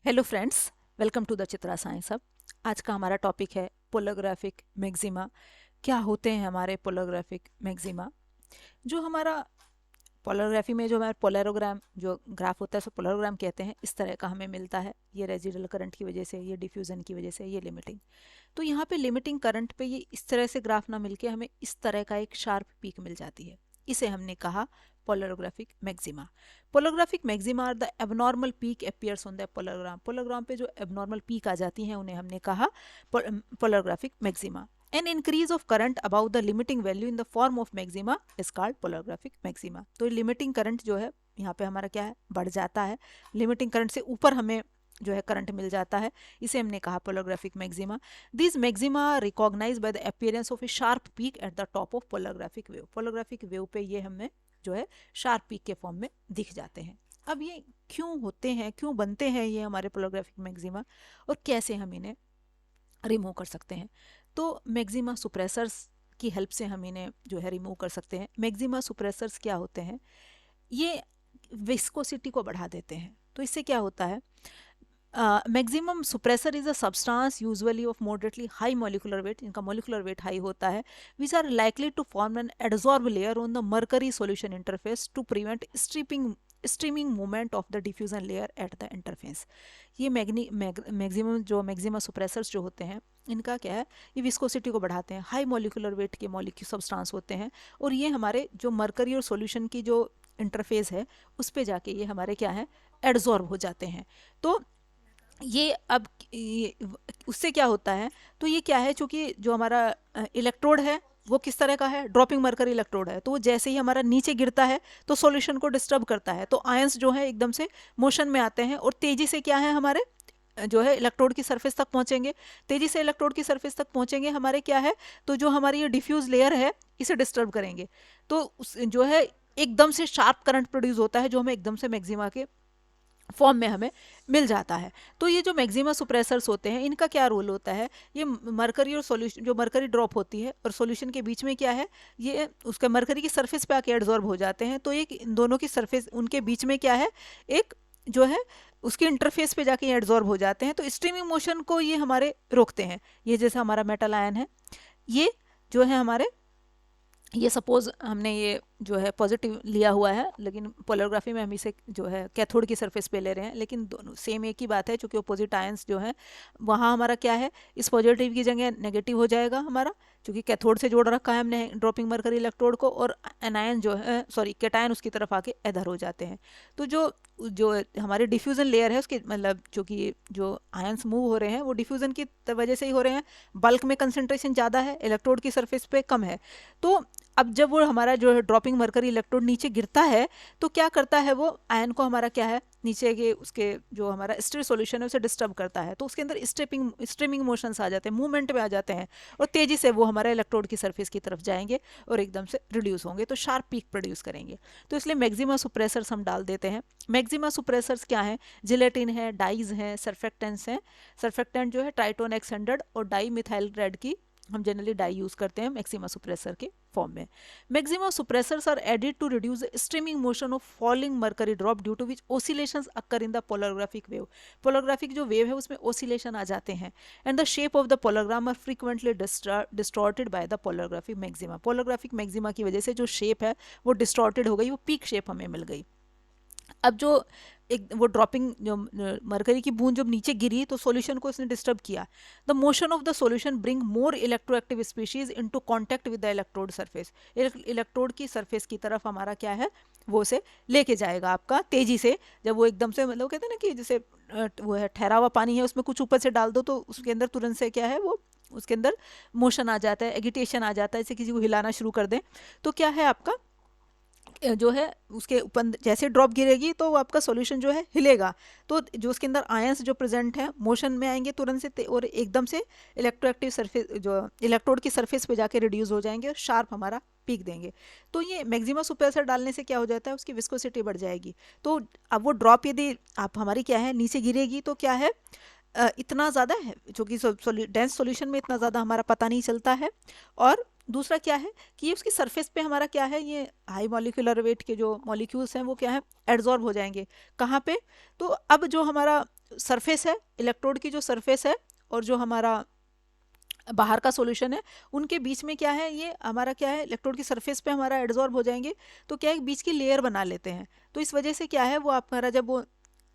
Hello friends, welcome to the Chitra science hub. आज का हमारा टॉपिक है पोलोग्राफिक मैक्सिमा। क्या होते हैं हमारे पोलोग्राफिक मैक्सिमा? जो हमारा पोलरोग्राफी में जो हमारा पोलरोग्राम जो ग्राफ होता है उसको पोलरोग्राम कहते हैं। इस तरह का हमें मिलता है, ये रेजिडुअल करंट की वजह से, ये डिफ्यूजन की वजह से, ये लिमिटिंग। तो यहाँ पे लिमिटिंग करंट पे ये इस तरह से ग्राफ ना मिलके हमें इस तरह का एक शार्प पीक मिल जाती है। इसे हमने कहा polarographic maxima. Polarographic maxima are the abnormal peak appears on the polarogram. Polarogram पे जो एबनॉर्मल पीक आ जाती हैं उन्हें हमने कहा polarographic maxima. An increase of current above the limiting value in the form of maxima is called polographic maxima। तो limiting current जो है यहाँ पे हमारा क्या है, बढ़ जाता है। limiting current से ऊपर हमें जो है करंट मिल जाता है, इसे हमने कहा polarographic maxima. This maxima recognise by the appearance of a sharp peak at the top of polarographic wave. Polarographic wave पे ये हमें जो है शार्प पीक के फॉर्म में दिख जाते हैं। अब ये क्यों होते हैं, क्यों बनते हैं ये हमारे पोलोग्राफिक मैक्सिमा, और कैसे हम इन्हें रिमूव कर सकते हैं? तो मैक्सिमा सुप्रेसर्स की हेल्प से हम इन्हें जो है रिमूव कर सकते हैं। मैक्सिमा सुप्रेसर्स क्या होते हैं? ये विस्कोसिटी को बढ़ा देते हैं। तो इससे क्या होता है, maximum suppressor is a substance usually of moderately high molecular weight, इनका मॉलिक्यूलर वेट हाई होता है, which are likely to form an adsorb layer on the mercury solution interface to prevent streaming movement of the diffusion layer at the interface. ये maximum जो maxima suppressors जो होते हैं इनका क्या है, ये विस्कोसिटी को बढ़ाते हैं, हाई मॉलिक्यूलर वेट के मॉलिक्यूल सब्सटेंस होते हैं, और ये हमारे जो मर्करी और सॉल्यूशन की जो इंटरफेस है उस पे जाके ये हमारे क्या है, एडजॉर्ब हो जाते हैं। तो ये अब उससे क्या होता है, तो ये क्या है, चूंकि जो हमारा इलेक्ट्रोड है वो किस तरह का है, ड्रॉपिंग मरकरी इलेक्ट्रोड है, तो वो जैसे ही हमारा नीचे गिरता है तो सॉल्यूशन को डिस्टर्ब करता है, तो आयंस जो है एकदम से मोशन में आते हैं और तेजी से क्या है हमारे जो है इलेक्ट्रोड की सरफेस तक पहुंचेंगे। तेजी से इलेक्ट्रोड की सरफेस तक पहुंचेंगे हमारे क्या है, तो जो हमारी ये डिफ्यूज लेयर है इसे डिस्टर्ब करेंगे। तो जो है एकदम से शार्प करंट प्रोड्यूस होता है जो हमें एकदम से मैक्सिमा के फॉर्म में हमें मिल जाता है। तो ये जो मैक्सिमा सुप्रेसर्स होते हैं इनका क्या रोल होता है, ये मरकरी और सॉल्यूशन, जो मरकरी ड्रॉप होती है और सॉल्यूशन के बीच में क्या है, ये उसका मरकरी की सरफेस पे आके एडजॉर्ब हो जाते हैं, तो एक इन दोनों की सरफेस उनके बीच में क्या है, एक जो है उसके इंटरफेस पे जाके एडजॉर्ब हो जाते हैं, तो स्ट्रीमिंग मोशन को ये हमारे रोकते हैं। ये जैसा हमारा मेटल आयन है, ये जो है हमारे, ये सपोज हमने ये जो है पॉजिटिव लिया हुआ है, लेकिन पोलरोग्राफी में हम इसे जो है कैथोड की सरफेस पे ले रहे हैं, लेकिन दोनों सेम एक ही बात है, क्योंकि अपोजिट आयंस जो है वहाँ हमारा क्या है, इस पॉजिटिव की जगह नेगेटिव हो जाएगा हमारा, क्योंकि कैथोड से जोड़ रखा है हमने ड्रॉपिंग मरकरी इलेक्ट्रोड को, और एनायन जो है, सॉरी कैटायन उसकी तरफ आके इधर हो जाते हैं। तो जो जो हमारे डिफ्यूजन लेयर है उसके मतलब चूंकि जो आयंस मूव हो रहे हैं वो डिफ्यूजन की वजह से ही हो रहे हैं, बल्क में कंसंट्रेशन ज़्यादा है, इलेक्ट्रोड की सरफेस पे कम है। तो अब जब वो हमारा जो है ड्रॉपिंग मरकरी इलेक्ट्रोड नीचे गिरता है तो क्या करता है, वो आयन को हमारा क्या है, नीचे के उसके जो हमारा स्टिर सॉल्यूशन है उसे डिस्टर्ब करता है, तो उसके अंदर स्ट्रीमिंग मोशंस आ जाते हैं, मूवमेंट में आ जाते हैं, और तेजी से वो हमारे इलेक्ट्रोड की सरफेस की तरफ जाएंगे और एकदम से रिड्यूस होंगे, तो शार्प पीक प्रोड्यूस करेंगे। तो इसलिए मैक्सिमा सुप्रेसर्स हम डाल देते हैं। मैक्सिमा सुप्रेसर्स क्या है, जिलेटिन है, डाइज हैं, सर्फेक्टेंट्स हैं। सर्फेक्टेंट जो है ट्राइटोन X100 और डाई मिथाइल रेड की हम जनरली डाई यूज करते हैं मैक्सिमा सुप्रेसर के फॉर्म में। Maxima suppressors are added to reduce streaming motion of falling mercury drop due to which oscillations occur in the polarographic wave. Polarographic जो wave है उसमें oscillation आ जाते हैं, and the shape of the polarogram are frequently distorted by the polarographic maxima. Polarographic maxima की वजह से जो शेप है वो डिस्टॉर्टेड हो गई, वो पीक शेप हमें मिल गई। अब जो एक वो ड्रॉपिंग जो मरकरी की बूंद जब नीचे गिरी तो सॉल्यूशन को इसने डिस्टर्ब किया। The motion of the solution bring more electroactive species into contact with the electrode surface. Electrode की सरफेस की तरफ हमारा क्या है, वो से लेके जाएगा आपका तेजी से। जब वो एकदम से मतलब कहते हैं ना कि जैसे वो है ठहरा हुआ पानी है उसमें कुछ ऊपर से डाल दो तो उसके अंदर तुरंत से क्या है, वो उसके अंदर मोशन आ जाता है, एगिटेशन आ जाता है, जैसे किसी को हिलाना शुरू कर दें तो क्या है आपका जो है उसके ऊपर जैसे ड्रॉप गिरेगी तो आपका सॉल्यूशन जो है हिलेगा, तो जो उसके अंदर आयंस जो प्रेजेंट हैं मोशन में आएंगे तुरंत से और एकदम से इलेक्ट्रोएक्टिव सरफेस जो इलेक्ट्रोड की सरफेस पे जाके रिड्यूस हो जाएंगे और शार्प हमारा पीक देंगे। तो ये मैक्सिमा सुप्रेसर डालने से क्या हो जाता है, उसकी विस्कोसिटी बढ़ जाएगी। तो अब वो ड्रॉप यदि आप हमारी क्या है नीचे गिरेगी तो क्या है, इतना ज़्यादा है जो कि डेंस सॉल्यूशन में इतना ज़्यादा हमारा पता नहीं चलता है, और दूसरा क्या है कि ये उसकी सरफेस पे हमारा क्या है, ये हाई मॉलिक्यूलर वेट के जो मॉलिक्यूल्स हैं वो क्या है एडजॉर्ब हो जाएंगे। कहाँ पे, तो अब जो हमारा सरफेस है, इलेक्ट्रोड की जो सरफेस है और जो हमारा बाहर का सॉल्यूशन है, उनके बीच में क्या है, ये हमारा क्या है, इलेक्ट्रोड की सरफेस पे हमारा एडजॉर्ब हो जाएंगे, तो क्या है, बीच की लेयर बना लेते हैं। तो इस वजह से क्या है, वो हमारा जब वो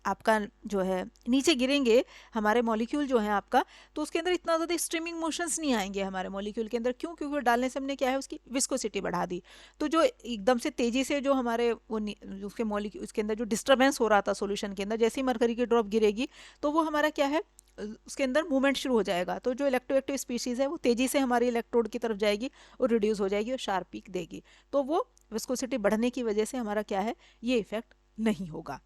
आपका जो है नीचे गिरेंगे हमारे मॉलिक्यूल जो है आपका, तो उसके अंदर इतना ज़्यादा स्ट्रीमिंग मोशंस नहीं आएंगे हमारे मॉलिक्यूल के अंदर। क्यों? क्योंकि डालने से हमने क्या है, उसकी विस्कोसिटी बढ़ा दी। तो जो एकदम से तेज़ी से जो हमारे वो उसके मॉलिक्यूल उसके अंदर जो डिस्टर्बेंस हो रहा था सॉल्यूशन के अंदर, जैसे ही मरकरी की ड्रॉप गिरेगी तो वो हमारा क्या है, उसके अंदर मूवमेंट शुरू हो जाएगा। तो जो इलेक्ट्रोएक्टिव स्पीशीज़ है वो तेज़ी से हमारी इलेक्ट्रोड की तरफ जाएगी और रिड्यूस हो जाएगी और शार्प पीक देगी। तो वो विस्कोसिटी बढ़ने की वजह से हमारा क्या है, ये इफेक्ट नहीं होगा।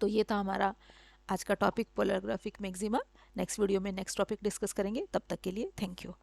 तो ये था हमारा आज का टॉपिक पोलरग्राफिक मैक्सिमा। नेक्स्ट वीडियो में नेक्स्ट टॉपिक डिस्कस करेंगे। तब तक के लिए थैंक यू।